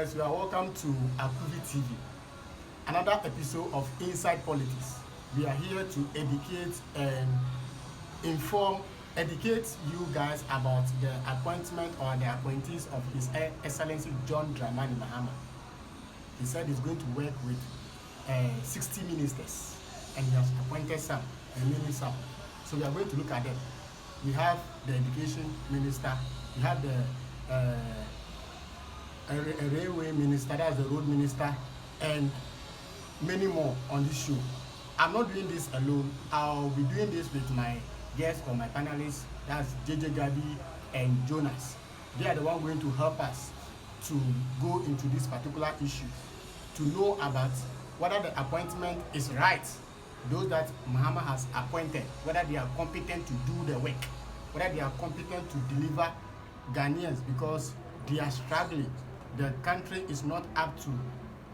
Yes, you are welcome to Akuvi TV, another episode of Inside Politics. We are here to educate and inform, educate you guys about the appointment or the appointees of His Excellency John Dramani Mahama. He said he's going to work with 60 ministers and he has appointed some and named some. So we are going to look at them. We have the education minister, we have the a railway minister, that's the road minister, and many more on this show. I'm not doing this alone. I'll be doing this with my guests or my panelists, that's JJ Gabi and Jonas. They are the one going to help us to go into this particular issue, to know about whether the appointment is right, those that Mahama has appointed, whether they are competent to do the work, whether they are competent to deliver Ghanaians, because they are struggling. The country is not up to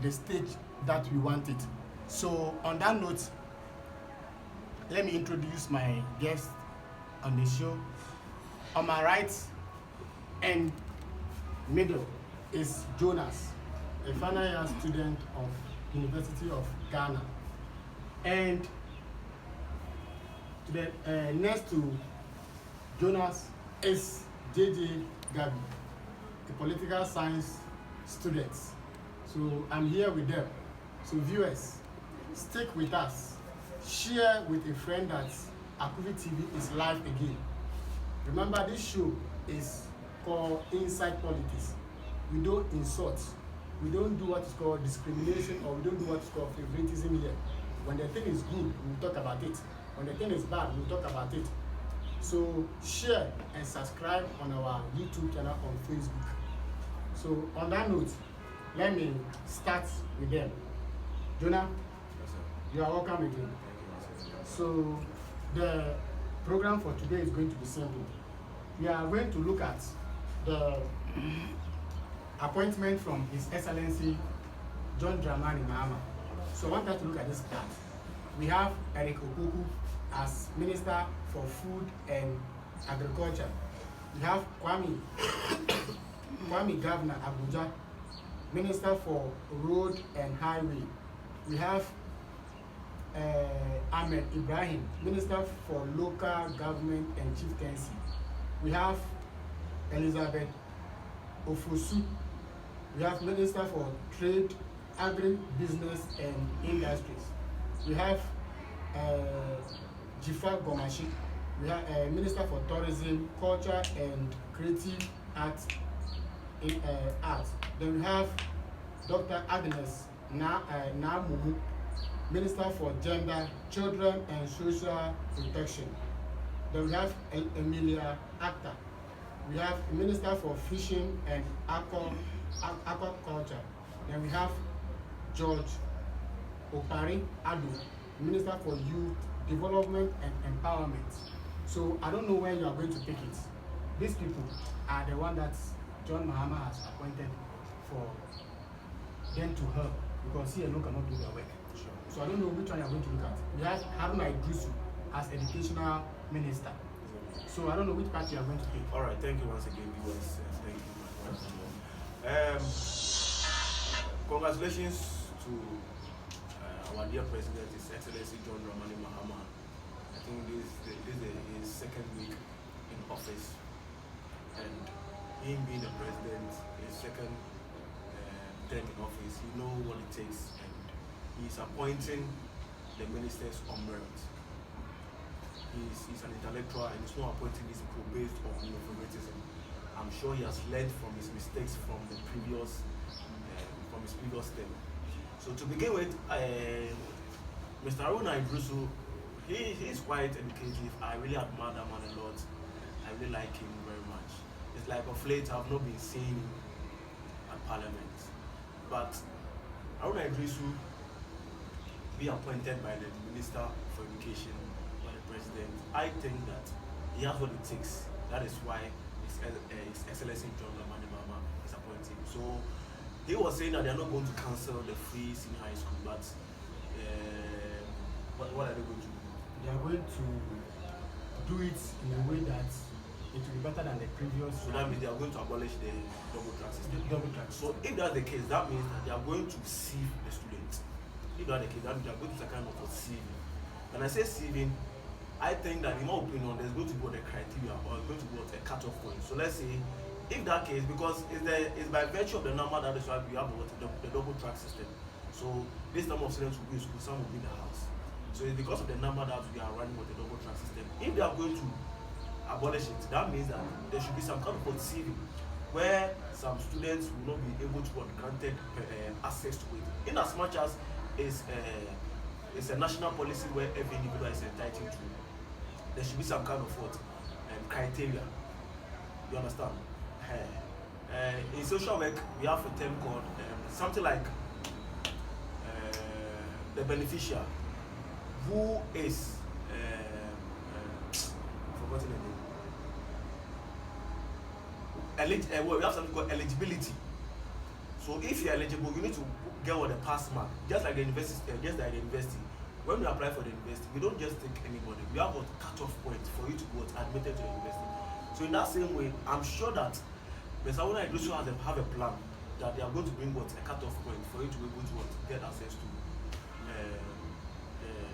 the stage that we want it. So on that note, let me introduce my guest on the show. On my right and middle is Jonas, a final year student of University of Ghana. And to the next to Jonas is JJ Gabi, a political science student. So I'm here with them. So viewers, stick with us. Share with a friend that Akuvi TV is live again. Remember, this show is called Inside Politics. We don't insult. We don't do what is called discrimination, or we don't do what is called favoritism here. When the thing is good, we'll talk about it. When the thing is bad, we'll talk about it. So share and subscribe on our YouTube channel on Facebook. So on that note, let me start with them. Jonah, Yes, sir. you are welcome again. Thank you, sir. So the program for today is going to be simple. We are going to look at the appointment from His Excellency John Dramani Mahama. So I want us to look at this card. We have Eric Okuku as Minister for Food and Agriculture. We have Kwame Governor Abuja, Minister for Road and Highway. We have Ahmed Ibrahim, Minister for Local Government and Chieftaincy. We have Elizabeth Ofosu. We have Minister for Trade, Agri-Business and Industries. We have Jifa Gomashi. We have Minister for Tourism, Culture and Creative Arts. Then we have Dr. Agnes Namumu, Minister for Gender, Children and Social Protection. Then we have Emilia Acta. We have Minister for Fishing and Aquaculture. Then we have George Opari Ado, Minister for Youth Development and Empowerment. So I don't know where you are going to pick it. These people are the one that John Mahama has appointed for them to help, because he alone cannot do their work. Sure. So I don't know which one you are going to look at. We have Haruna Idrisu as Educational Minister. So I don't know which part you are going to pick. All right, thank you once again, viewers. Thank you once again. Congratulations to our dear President, His Excellency John Dramani Mahama. I think this is his second week in office, and him being the president, his second term in office, he knows what it takes, and he's appointing the ministers on merit. He's an intellectual, and he's not appointing these people based on favoritism. I'm sure he has learned from his mistakes from his previous term. So to begin with, Mr. Haruna Idrisu, he is quite educative. I really admire that man a lot. I really like him very much. It's like of late I've not been seeing him at Parliament, but Haruna Idrisu be appointed by the Minister for Education, by the President. I think that he has what it takes. That is why His Excellency John Dramani Mahama is appointing. So he was saying that they are not going to cancel the free senior high school, but what are they going to do? They are going to do it in a way that it will be better than the previous. So that means they are going to abolish the double track system. Double track. So if that's the case, that means that they are going to sieve the students. If that's the case, that means they are going to some kind of a sieving. When I say sieving, I think that in my opinion, there's going to be a criteria or going to be a cut-off point. So let's say, if that case, because it's by virtue of the number that is why we have the double track system. So this number of students will be in school, some will be in the house. So it's because of the number that we are running with the double track system. If they are going to abolish it, that means that there should be some kind of sieving where some students will not be able to get granted access to it. In as much as it's a national policy where every individual is entitled to, there should be some kind of criteria. You understand? In social work, we have a term called something like the beneficiary, who is forgotten the name. We have something called eligibility. So if you're eligible, you need to get what the pass mark. Just like the university. When we apply for the university, we don't just take anybody. We have a cut-off point for you to go admitted to the university. So in that same way, I'm sure that Ministerial have a plan that they are going to bring a cut-off point for you to be able to get access to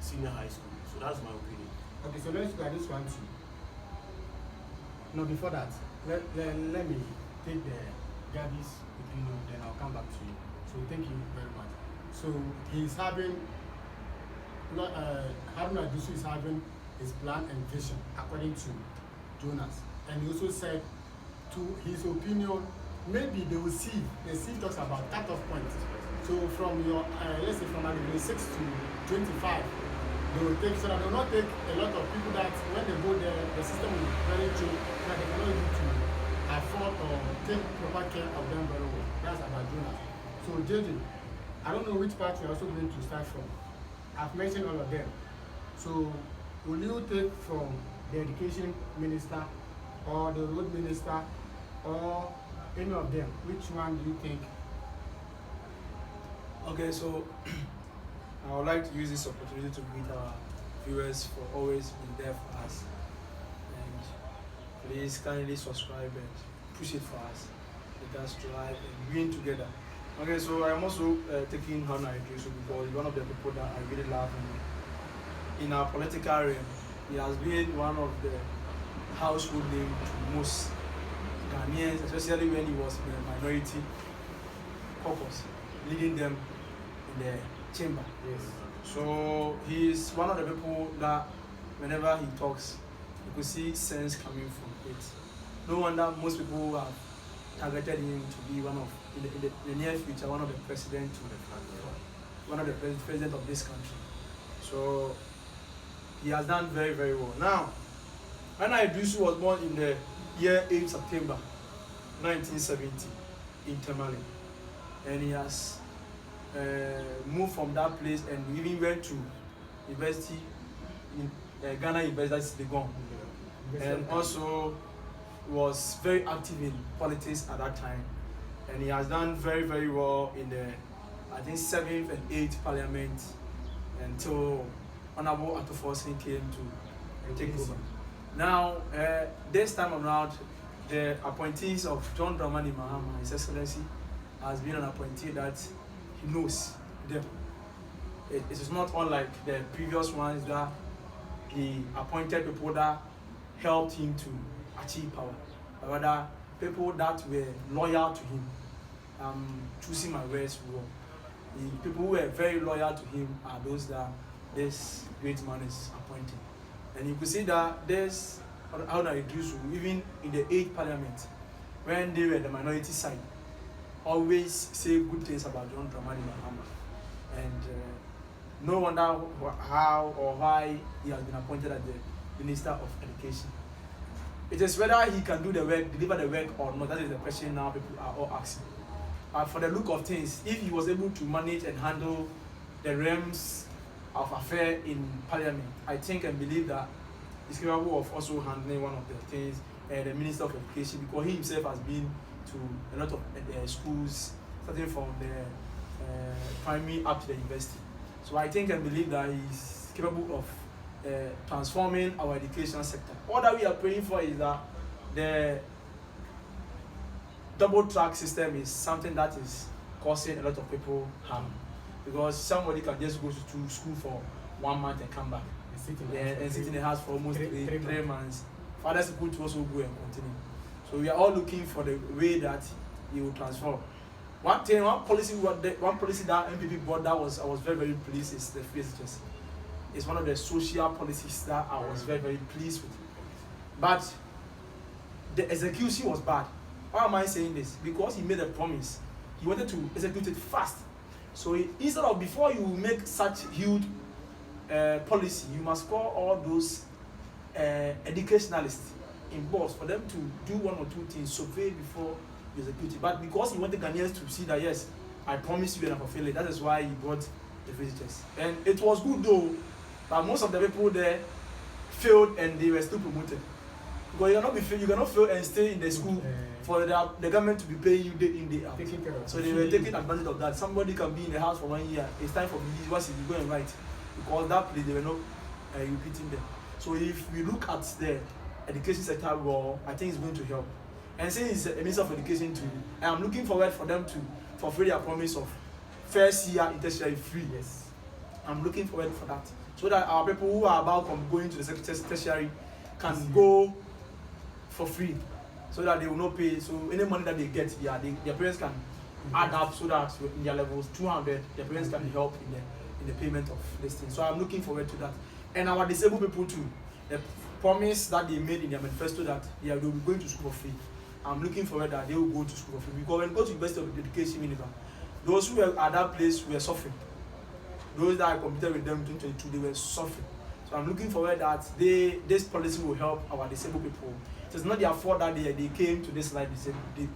senior high school. So that's my opinion. Okay, so let's look at this one too. No, before that, let me take the Gabby's opinion, then I'll come back to you. So thank you very much. So he's having Haruna Dusu is having his plan and vision according to Jonas, and he also said, to his opinion, maybe they will see. The C talks about cut-off points. So from your let's say from 6 to 25, they will take, so that they will not take a lot of people that when they go there, the system will be very cheap, that they cannot able to afford or take proper care of them very well. That's about Jonas. So JJ, I don't know which part you're also going to start from. I've mentioned all of them. So will you take from the education minister or the road minister or any of them? Which one do you think? Okay, so I would like to use this opportunity to greet our viewers for always being there for us. And please kindly subscribe and push it for us. Let us strive and win together. Okay, so I'm also taking Hannah Idrisu because he's one of the people that I really love in our political realm. He has been one of the household names to most Ghanaians, especially when he was in the minority caucus, leading them in the chamber. Yes. So he's one of the people that whenever he talks, you could see sense coming from it. No wonder most people have targeted him to be one of, in the near future, one of the president of this country. So he has done very, very well. Now, Hannah Idrisu was born in the year 8 September 1970 in Tamale, and he has moved from that place and even went to university in Ghana University Legon, and also was very active in politics at that time, and he has done very, very well in the, I think, 7th and 8th Parliament until Honorable Atufosin came to take over. Now, this time around, the appointees of John Dramani Mahama, His Excellency, has been an appointee that he knows them. It is not unlike the previous ones that he appointed people that helped him to achieve power, but rather people that were loyal to him. Choosing my words well. The people who were very loyal to him are those that this great man is appointing. And you could see that there's how I do so, even in the 8th Parliament, when they were the minority side, always say good things about John Dramani Mahama. And no wonder how or why he has been appointed as the Minister of Education. It is whether he can do the work, deliver the work or not. That is the question now people are all asking. For the look of things, if he was able to manage and handle the realms of affair in Parliament, I think and believe that he's capable of also handling one of the things, the Minister of Education, because he himself has been to a lot of schools, starting from the primary up to the university. So I think and believe that he's capable of transforming our education sector. All that we are praying for is that the double track system is something that is causing a lot of people harm, because somebody can just go to school for 1 month and come back and sit in the house for almost three months. Fathers people to also go and continue. So we are all looking for the way that he will transform. One policy that MPP brought that I was very, very pleased is the free SHS. It's one of the social policies that I was very, very pleased with. But the execution was bad. Why am I saying this? Because he made a promise. He wanted to execute it fast. So instead of, before you make such huge policy, you must call all those educationalists in boards for them to do one or two things, survey before you execute it. But because he wanted Ghanaians to see that, yes, I promise you and I fulfill it, that is why he brought the visitors. And it was good though, but most of the people there failed and they were still promoted. Because you cannot fail and stay in the school for the government to be paying you day in, day out. So they were taking advantage of that. Somebody can be in the house for 1 year. It's time for me, once you go and write. Because that place, they were not repeating them. So if we look at the education sector, well, I think it's going to help. And since it's a Minister of Education too, I'm looking forward for them to fulfill their promise of first year in tertiary free. Yes, I'm looking forward for that, so that our people who are about going to the tertiary can go for free, so that they will not pay. So any money that they get, their parents can add up, so that in their levels 200, their parents can help in the payment of this thing. So I'm looking forward to that. And our disabled people too, the promise that they made in their manifesto that they will be going to school for free. I'm looking forward that they will go to school for free. Because when you go to University of Education, those who were at that place were suffering. Those that I competed with them in 2022, they were suffering. So I'm looking forward that this policy will help our disabled people. It's not their fault that they came to this life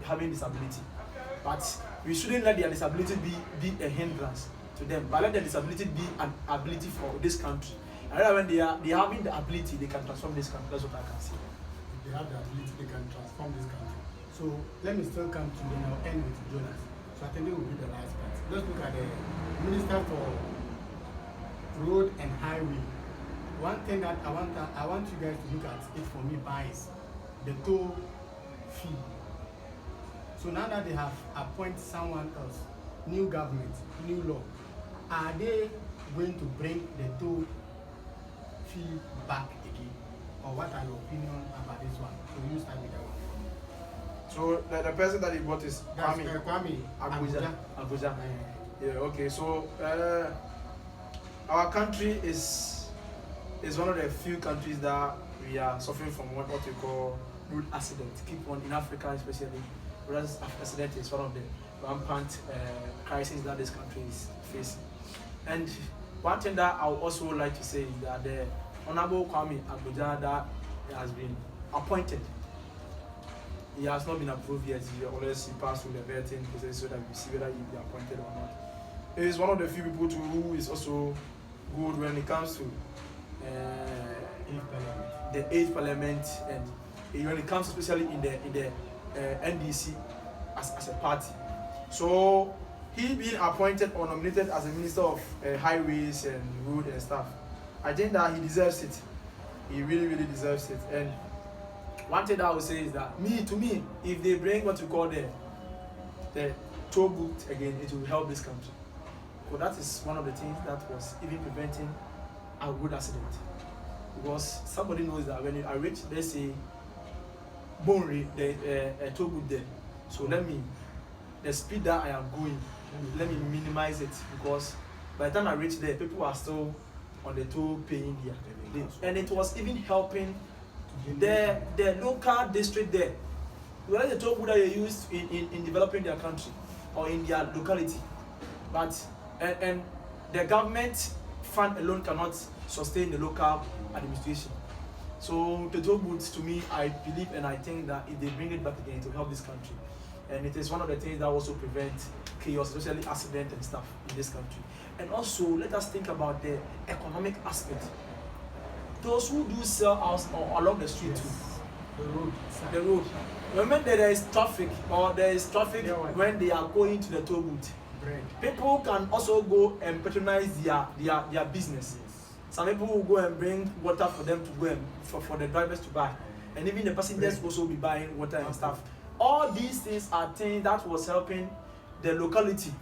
having disability. But we shouldn't let their disability be a hindrance to them, but let their disability be an ability for this country. And when they are having the ability, they can transform this country. That's what I can see. If they have the ability, they can transform this country. So let me still come to you now, end with Jonas. So I think it will be the last part. Let's look at the Minister for Road and Highway. One thing that I want you guys to look at it for me is the toll fee. So now that they have appointed someone else, new government, new law, are they going to bring the toll fee back again? Or what are your opinion about this one? So you start with that one. So the person that he brought is Kwame Abuja. Yeah, okay. So our country is one of the few countries that we are suffering from what we call road accident. Keep on in Africa especially, road accident is one of the rampant crises that this country is facing. And one thing that I would also like to say is that the Honorable Kwame Abuja that has been appointed, he has not been approved yet. Unless he passed through the vetting process, so that we see whether he will be appointed or not. He is one of the few people who is also good when it comes to the 8th Parliament, and when it comes especially in the NDC as a party. So he being appointed or nominated as a Minister of Highways and Road and stuff, I think that he deserves it. He really, really deserves it. And one thing that I would say is that to me, if they bring what we call the toll booth again, it will help this country. But that is one of the things that was even preventing a road accident. Because somebody knows that when I reach, let's say, Bonri, a toll booth there. So the speed that I am going, let me minimize it, because by the time I reach there, people are still on the toll paying there. And it was even helping the local district there. Whether the toll booth that you use in developing their country or in their locality. But and the government fund alone cannot sustain the local administration. So the toll booths, to me, I believe and I think that if they bring it back again, it will help this country. And it is one of the things that also prevent chaos, especially accident and stuff in this country. And also, let us think about the economic aspect. Those who do sell house or along the street too. The road. Remember there is traffic when they are going to the toll booth. People can also go and patronize their business. Some people will go and bring water for them to go and for the drivers to buy. and even the passengers also be buying water and stuff. All these things are things that was helping the locality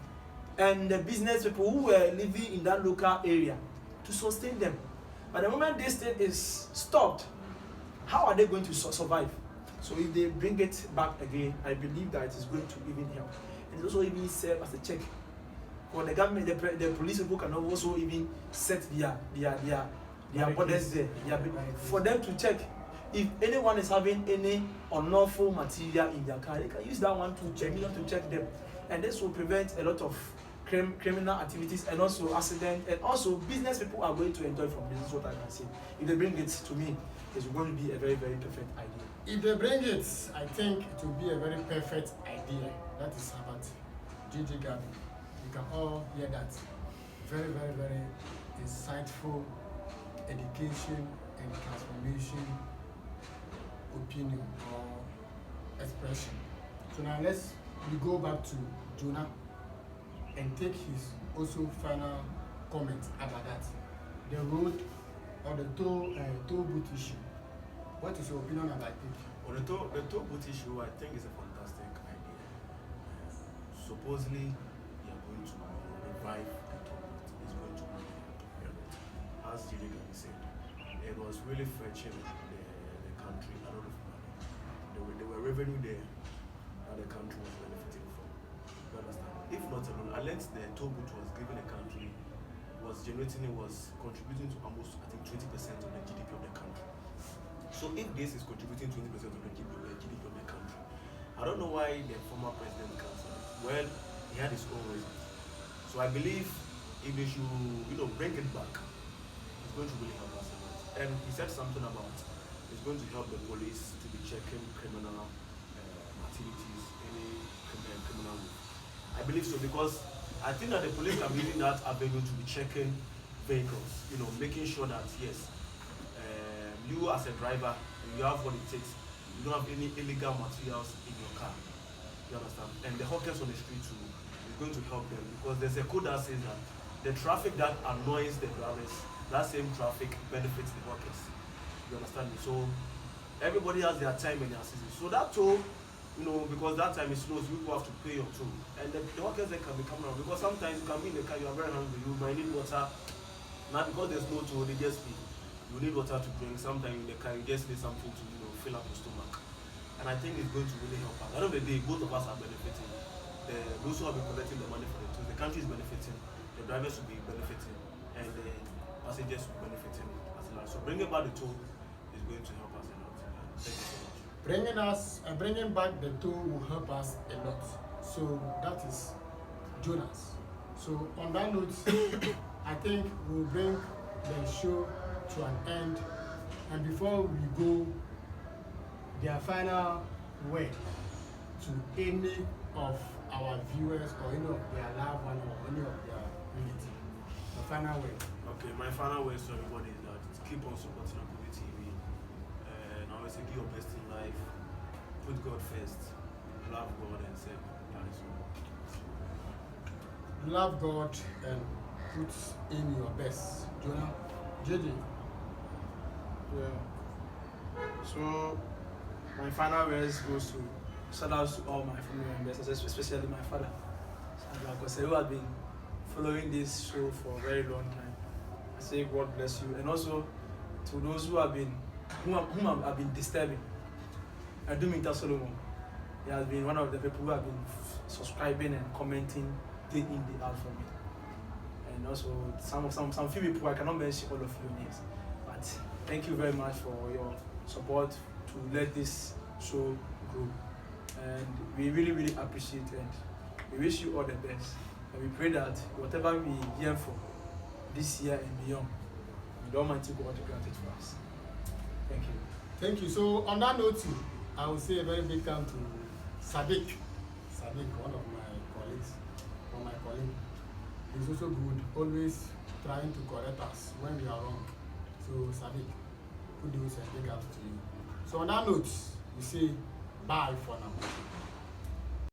and the business people who were living in that local area to sustain them. But the moment this thing is stopped, how are they going to survive? So if they bring it back again, I believe that it is going to even help. And it also even serve as a check for the government. The police people can also even set their borders there, for them to check if anyone is having any unlawful material in their car. They can use that one to check them, and this will prevent a lot of criminal activities and also accident, and also business people are going to enjoy from this. Is what I can say. If they bring it to me, it's going to be a very, very perfect idea. If they bring it, I think it will be a very perfect idea. That is about JJ Gabi. You can all hear that. Very, very, very insightful education and transformation opinion or expression. So now we go back to Jonah and take his also final comment about that. The road or the toll booth issue. What is your opinion about it? Well, the toll booth issue, I think, is a fantastic idea. Supposedly, you are going to revive the toll booth. It's going to help. As Jide said, it was really fetching the country a lot of money. There were revenue there that the country was benefiting from. You understand? If not alone, unless the toll booth was given a country, was contributing to almost, I think, 20% of the GDP of the country. So if this is contributing 20% of the GDP of the country, I don't know why the former president cancelled it. Well, he had his own reasons. So I believe if they should, bring it back, it's going to really help us a lot. And he said something about it's going to help the police to be checking criminal activities, any criminal work. I believe so, because I think that the police can be using that avenue to be checking vehicles, making sure that yes, you as a driver, you have what it takes. You don't have any illegal materials in your car. You understand? And the hawkers on the street too is going to help them, because there's a code that says that the traffic that annoys the drivers, that same traffic benefits the hawkers. You understand me? So everybody has their time and their season. So that toll, because that time is slow, so people have to pay your toll. And the hawkers then can be coming around, because sometimes you can be in the car, you are very hungry, you might need water. Now because there's no toll, they just pay. You need water to drink. Sometimes in the car, you just need something to fill up your stomach. And I think it's going to really help us. At the end of the day, both of us are benefiting. Those who have been collecting the money for the toll, the country is benefiting, the drivers will be benefiting, and the passengers will be benefiting as well. So bringing back the toll is going to help us a lot. Thank you so much. Bringing back the toll will help us a lot. So that is Jonas. So on that note, I think we'll bring the show to an end, and before we go, their final word to any of our viewers or any of their loved one or any of their relative. The final word. Okay, my final word to everybody is that keep on supporting Akubi TV, and always say give your best in life, put God first, love God and serve. That is all. Love God and put in your best. Jonah, JJ. Yeah. So my final words goes to shout out to all my family members, especially my father, because who have been following this show for a very long time. I say God bless you, and also to those whom I've been disturbing. I do mean that Solomon. He has been one of the people who have been subscribing and commenting day in, day out for me. And also some few people, I cannot mention all of your names, but thank you very much for your support to let this show grow. And we really, really appreciate it. And we wish you all the best. And we pray that whatever we yearn for this year and beyond, the Almighty God to grant it for us. Thank you. Thank you. So on that note, I will say a very big thank to Sadiq. Sadiq, one of my colleagues, or my colleague. He's also good, always trying to correct us when we are wrong. So Sadiq, kudos and big ups to you. So on that note, we say bye for now.